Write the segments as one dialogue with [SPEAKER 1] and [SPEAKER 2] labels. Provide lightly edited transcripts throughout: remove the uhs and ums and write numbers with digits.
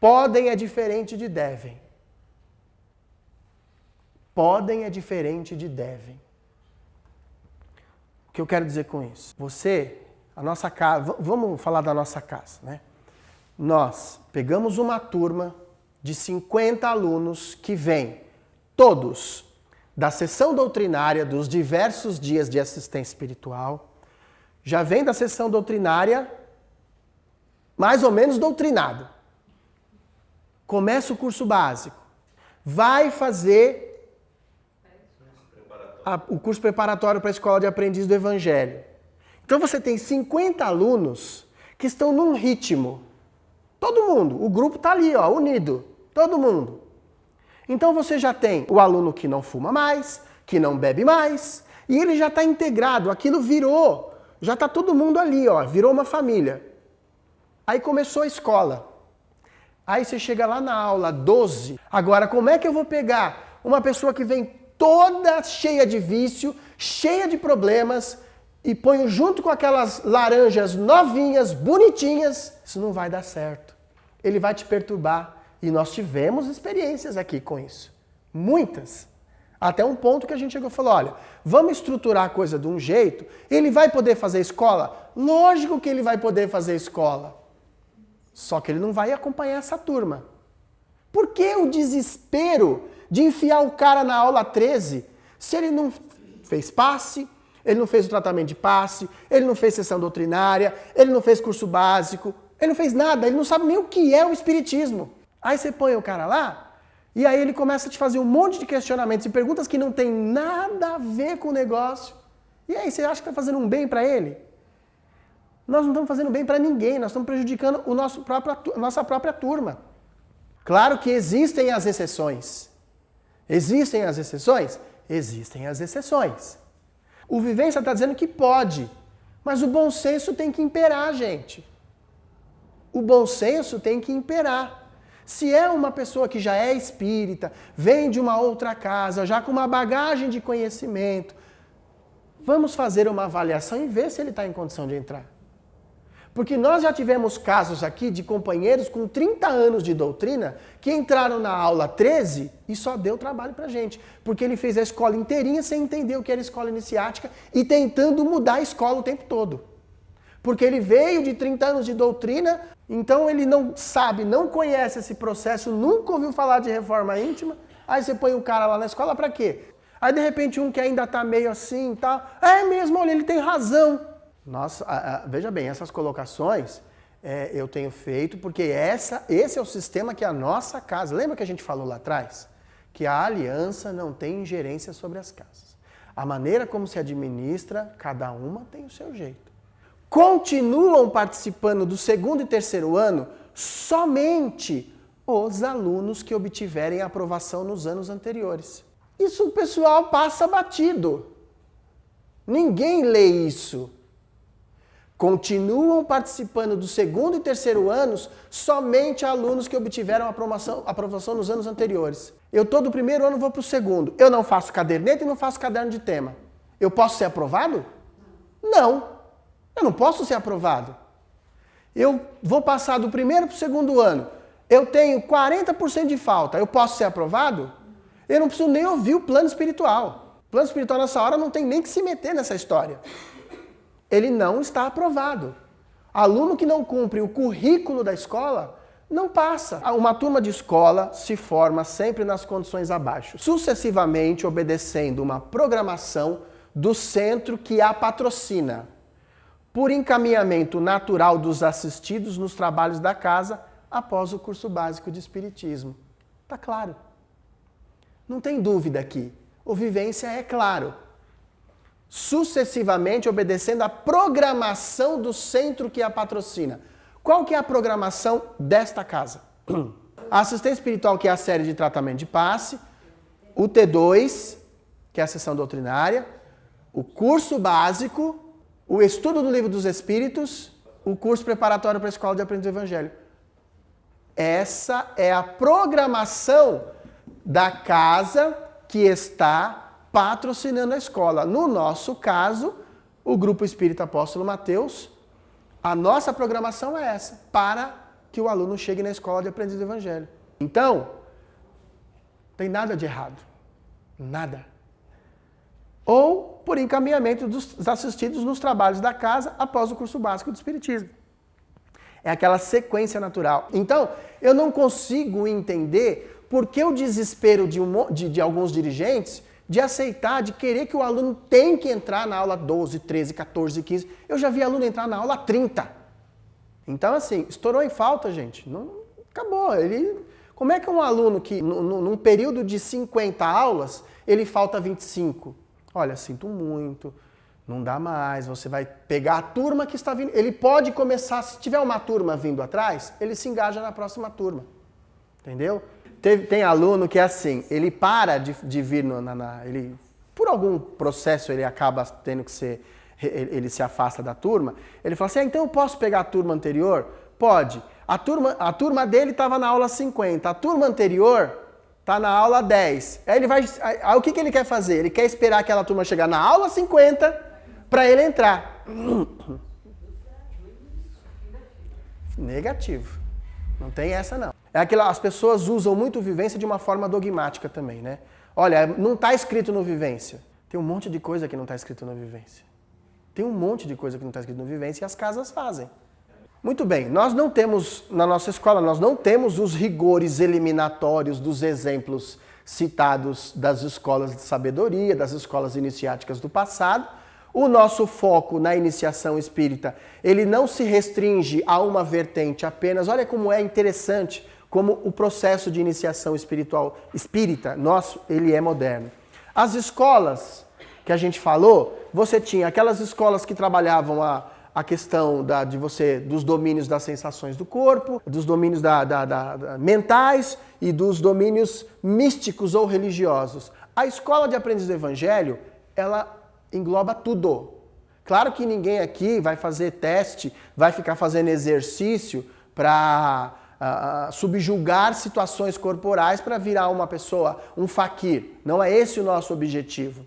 [SPEAKER 1] Podem é diferente de devem. Podem é diferente de devem. O que eu quero dizer com isso? Você, a nossa casa, vamos falar da nossa casa, né? Nós pegamos uma turma de 50 alunos que vêm, todos, da sessão doutrinária dos diversos dias de assistência espiritual, já vem da sessão doutrinária mais ou menos doutrinado. Começa o curso básico, vai fazer o curso preparatório para a escola de aprendiz do Evangelho. Então você tem 50 alunos que estão num ritmo. Todo mundo, o grupo está ali, ó, unido, todo mundo. Então você já tem o aluno que não fuma mais, que não bebe mais, e ele já está integrado, aquilo virou, já está todo mundo ali, ó, virou uma família. Aí começou a escola. Aí você chega lá na aula 12. Agora, como é que eu vou pegar uma pessoa que vem toda cheia de vício, cheia de problemas, e ponho junto com aquelas laranjas novinhas, bonitinhas? Isso não vai dar certo. Ele vai te perturbar. E nós tivemos experiências aqui com isso. Muitas. Até um ponto que a gente chegou e falou, olha, vamos estruturar a coisa de um jeito. Ele vai poder fazer escola? Lógico que ele vai poder fazer escola. Só que ele não vai acompanhar essa turma. Por que o desespero de enfiar o cara na aula 13 se ele não fez passe, ele não fez o tratamento de passe, ele não fez sessão doutrinária, ele não fez curso básico, ele não fez nada, ele não sabe nem o que é o espiritismo. Aí você põe o cara lá e aí ele começa a te fazer um monte de questionamentos e perguntas que não tem nada a ver com o negócio. E aí você acha que está fazendo um bem para ele? Nós não estamos fazendo bem para ninguém, nós estamos prejudicando a nossa própria turma. Claro que existem as exceções. Existem as exceções? Existem as exceções. O Vivência está dizendo que pode, mas o bom senso tem que imperar, gente. O bom senso tem que imperar. Se é uma pessoa que já é espírita, vem de uma outra casa, já com uma bagagem de conhecimento, vamos fazer uma avaliação e ver se ele está em condição de entrar. Porque nós já tivemos casos aqui de companheiros com 30 anos de doutrina que entraram na aula 13 e só deu trabalho pra gente. Porque ele fez a escola inteirinha sem entender o que era escola iniciática e tentando mudar a escola o tempo todo. Porque ele veio de 30 anos de doutrina, então ele não sabe, não conhece esse processo, nunca ouviu falar de reforma íntima. Aí você põe o cara lá na escola pra quê? Aí de repente um que ainda tá meio assim e tal, é mesmo, olha, ele tem razão. Nossa, veja bem, essas colocações eu tenho feito porque esse é o sistema que a nossa casa... Lembra que a gente falou lá atrás? Que a aliança não tem ingerência sobre as casas. A maneira como se administra, cada uma tem o seu jeito. Continuam participando do segundo e terceiro ano somente os alunos que obtiverem aprovação nos anos anteriores. Isso o pessoal passa batido. Ninguém lê isso. Continuam participando do segundo e terceiro anos somente alunos que obtiveram aprovação nos anos anteriores. Eu estou do primeiro ano, vou para o segundo. Eu não faço caderneta e não faço caderno de tema. Eu posso ser aprovado? Não. Eu não posso ser aprovado. Eu vou passar do primeiro para o segundo ano. Eu tenho 40% de falta. Eu posso ser aprovado? Eu não preciso nem ouvir o plano espiritual. O plano espiritual nessa hora não tem nem que se meter nessa história. Ele não está aprovado. Aluno que não cumpre o currículo da escola, não passa. Uma turma de escola se forma sempre nas condições abaixo, sucessivamente obedecendo uma programação do centro que a patrocina, por encaminhamento natural dos assistidos nos trabalhos da casa após o curso básico de Espiritismo. Tá claro. Não tem dúvida aqui. O Vivência é claro. Sucessivamente obedecendo a programação do centro que a patrocina. Qual que é a programação desta casa? A assistência espiritual, que é a série de tratamento de passe, o T2, que é a sessão doutrinária, o curso básico, o estudo do Livro dos Espíritos, o curso preparatório para a escola de aprendiz do Evangelho. Essa é a programação da casa que está patrocinando a escola. No nosso caso, o Grupo Espírita Apóstolo Mateus, a nossa programação é essa, para que o aluno chegue na escola de aprendiz do Evangelho. Então, tem nada de errado. Nada. Ou por encaminhamento dos assistidos nos trabalhos da casa após o curso básico do Espiritismo. É aquela sequência natural. Então, eu não consigo entender por que o desespero de alguns dirigentes de aceitar, de querer que o aluno tem que entrar na aula 12, 13, 14, 15. Eu já vi aluno entrar na aula 30. Então, assim, estourou em falta, gente. Não, acabou. Como é que um aluno que, num período de 50 aulas, ele falta 25? Olha, sinto muito, não dá mais, você vai pegar a turma que está vindo. Ele pode começar, se tiver uma turma vindo atrás, ele se engaja na próxima turma. Entendeu? Tem aluno que é assim, ele para de vir, ele, por algum processo ele acaba tendo que ser, ele se afasta da turma, ele fala assim, então eu posso pegar a turma anterior? Pode. A turma dele estava na aula 50, a turma anterior está na aula 10. Aí o que ele quer fazer? Ele quer esperar aquela turma chegar na aula 50 para ele entrar. Negativo. Não tem essa não. As pessoas usam muito vivência de uma forma dogmática também, né? Olha, não está escrito no vivência. Tem um monte de coisa que não está escrito no vivência. Tem um monte de coisa que não está escrito no vivência e as casas fazem. Muito bem, nós não temos, na nossa escola, nós não temos os rigores eliminatórios dos exemplos citados das escolas de sabedoria, das escolas iniciáticas do passado. O nosso foco na iniciação espírita, ele não se restringe a uma vertente apenas. Olha como é interessante, como o processo de iniciação espírita nosso, ele é moderno. As escolas que a gente falou, você tinha aquelas escolas que trabalhavam a questão dos domínios das sensações do corpo, dos domínios mentais e dos domínios místicos ou religiosos. A escola de aprendiz do Evangelho, ela engloba tudo. Claro que ninguém aqui vai fazer teste, vai ficar fazendo exercício para subjugar situações corporais para virar uma pessoa, um faquir. Não é esse o nosso objetivo.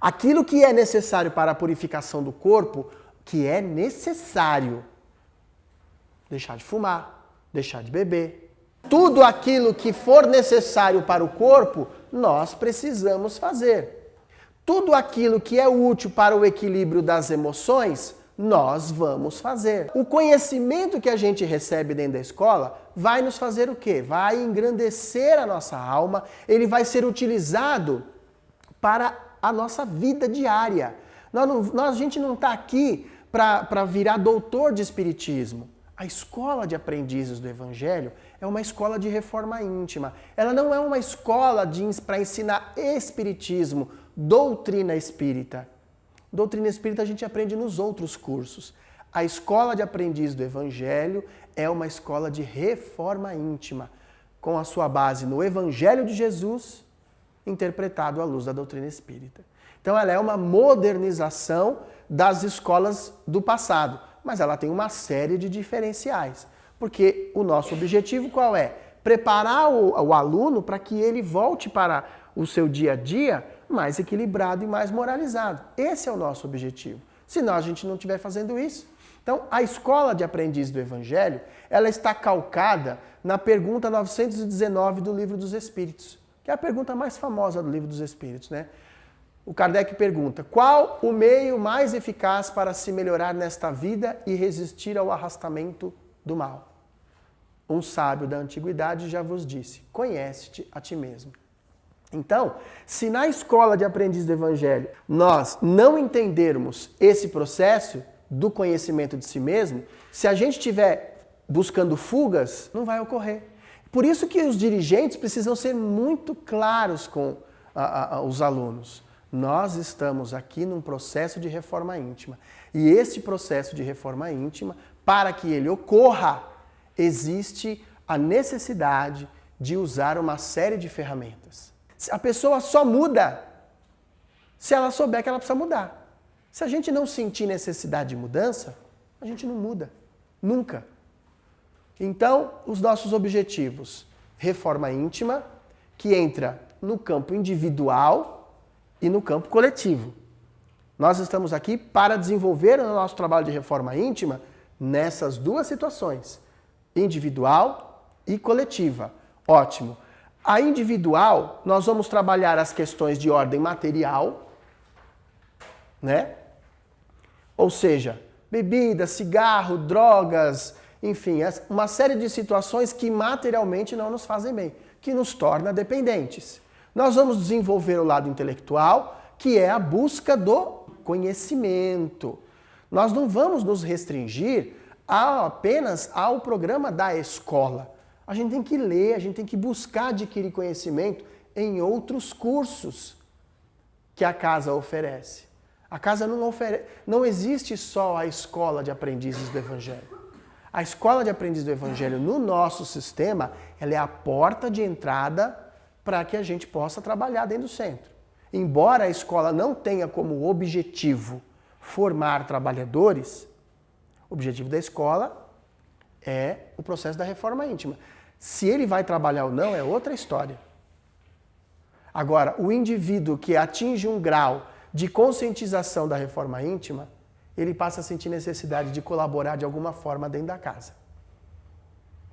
[SPEAKER 1] Aquilo que é necessário para a purificação do corpo, que é necessário deixar de fumar, deixar de beber. Tudo aquilo que for necessário para o corpo, nós precisamos fazer. Tudo aquilo que é útil para o equilíbrio das emoções, nós vamos fazer. O conhecimento que a gente recebe dentro da escola vai nos fazer o quê? Vai engrandecer a nossa alma, ele vai ser utilizado para a nossa vida diária. A gente não está aqui para virar doutor de espiritismo. A escola de aprendizes do Evangelho é uma escola de reforma íntima. Ela não é uma escola para ensinar espiritismo, doutrina espírita. Doutrina espírita a gente aprende nos outros cursos. A escola de aprendiz do Evangelho é uma escola de reforma íntima, com a sua base no Evangelho de Jesus, interpretado à luz da doutrina espírita. Então ela é uma modernização das escolas do passado, mas ela tem uma série de diferenciais, porque o nosso objetivo qual é? Preparar o aluno para que ele volte para o seu dia a dia mais equilibrado e mais moralizado. Esse é o nosso objetivo. Senão a gente não estiver fazendo isso. Então, a escola de aprendiz do Evangelho, ela está calcada na pergunta 919 do Livro dos Espíritos, que é a pergunta mais famosa do Livro dos Espíritos, né? O Kardec pergunta, qual o meio mais eficaz para se melhorar nesta vida e resistir ao arrastamento do mal? Um sábio da antiguidade já vos disse, conhece-te a ti mesmo. Então, se na escola de aprendiz do Evangelho nós não entendermos esse processo do conhecimento de si mesmo, se a gente estiver buscando fugas, não vai ocorrer. Por isso que os dirigentes precisam ser muito claros com os alunos. Nós estamos aqui num processo de reforma íntima. E esse processo de reforma íntima, para que ele ocorra, existe a necessidade de usar uma série de ferramentas. A pessoa só muda se ela souber que ela precisa mudar. Se a gente não sentir necessidade de mudança, a gente não muda. Nunca. Então, os nossos objetivos. Reforma íntima, que entra no campo individual e no campo coletivo. Nós estamos aqui para desenvolver o nosso trabalho de reforma íntima nessas duas situações, individual e coletiva. Ótimo. A individual, nós vamos trabalhar as questões de ordem material, né? Ou seja, bebida, cigarro, drogas, enfim, uma série de situações que materialmente não nos fazem bem, que nos torna dependentes. Nós vamos desenvolver o lado intelectual, que é a busca do conhecimento. Nós não vamos nos restringir apenas ao programa da escola. A gente tem que ler, a gente tem que buscar adquirir conhecimento em outros cursos que a casa oferece. A casa não existe só a escola de aprendizes do Evangelho. A escola de aprendizes do Evangelho no nosso sistema, ela é a porta de entrada para que a gente possa trabalhar dentro do centro. Embora a escola não tenha como objetivo formar trabalhadores, o objetivo da escola é o processo da reforma íntima. Se ele vai trabalhar ou não é outra história. Agora, o indivíduo que atinge um grau de conscientização da reforma íntima, ele passa a sentir necessidade de colaborar de alguma forma dentro da casa.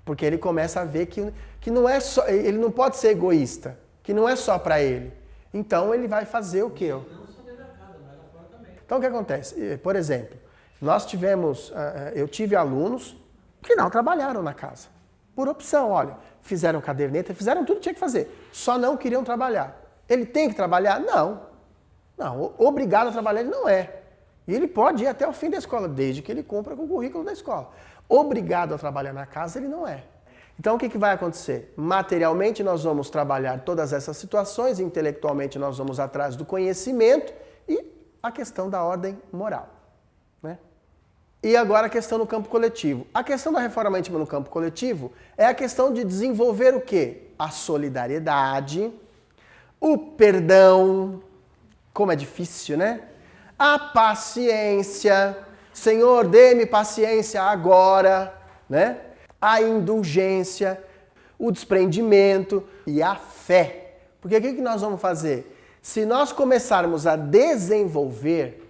[SPEAKER 1] Porque ele começa a ver que não é só, ele não pode ser egoísta, que não é só para ele. Então ele vai fazer o quê?
[SPEAKER 2] Não só dentro da casa, mas lá fora também.
[SPEAKER 1] Então o que acontece? Por exemplo, eu tive alunos que não trabalharam na casa. Por opção, olha, fizeram caderneta, fizeram tudo que tinha que fazer, só não queriam trabalhar. Ele tem que trabalhar? Não. Não, obrigado a trabalhar ele não é. E ele pode ir até o fim da escola, desde que ele cumpra com o currículo da escola. Obrigado a trabalhar na casa ele não é. Então o que vai acontecer? Materialmente nós vamos trabalhar todas essas situações, intelectualmente nós vamos atrás do conhecimento e a questão da ordem moral, né? E agora a questão no campo coletivo. A questão da reforma íntima no campo coletivo é a questão de desenvolver o quê? A solidariedade, o perdão, como é difícil, né? A paciência, Senhor, dê-me paciência agora, né? A indulgência, o desprendimento e a fé. Porque o que nós vamos fazer? Se nós começarmos a desenvolver,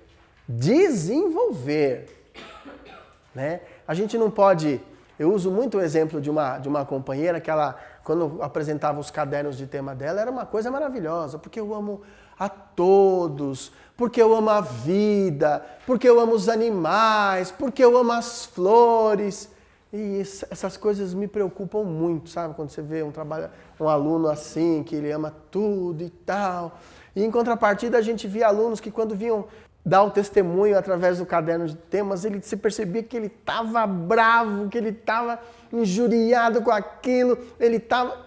[SPEAKER 1] né? A gente não pode... Eu uso muito o exemplo de uma companheira que ela, quando apresentava os cadernos de tema dela, era uma coisa maravilhosa, porque eu amo a todos, porque eu amo a vida, porque eu amo os animais, porque eu amo as flores. E essas coisas me preocupam muito, sabe? Quando você vê um aluno assim, que ele ama tudo e tal. E em contrapartida a gente via alunos que quando vinham dar o testemunho através do caderno de temas, se percebia que ele estava bravo, que ele estava injuriado com aquilo, ele estava...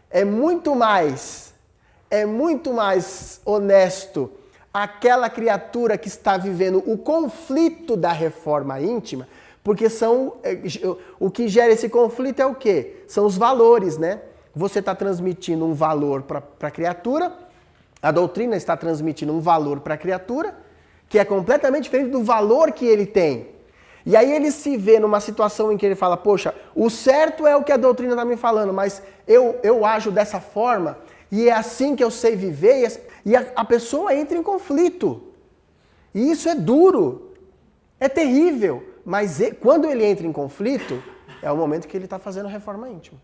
[SPEAKER 1] É muito mais honesto aquela criatura que está vivendo o conflito da reforma íntima, porque o que gera esse conflito é o quê? São os valores, né? Você está transmitindo um valor para a criatura, a doutrina está transmitindo um valor para a criatura, que é completamente diferente do valor que ele tem. E aí ele se vê numa situação em que ele fala, poxa, o certo é o que a doutrina está me falando, mas eu ajo dessa forma, e é assim que eu sei viver, e a pessoa entra em conflito. E isso é duro, é terrível, mas quando ele entra em conflito, é o momento que ele está fazendo reforma íntima.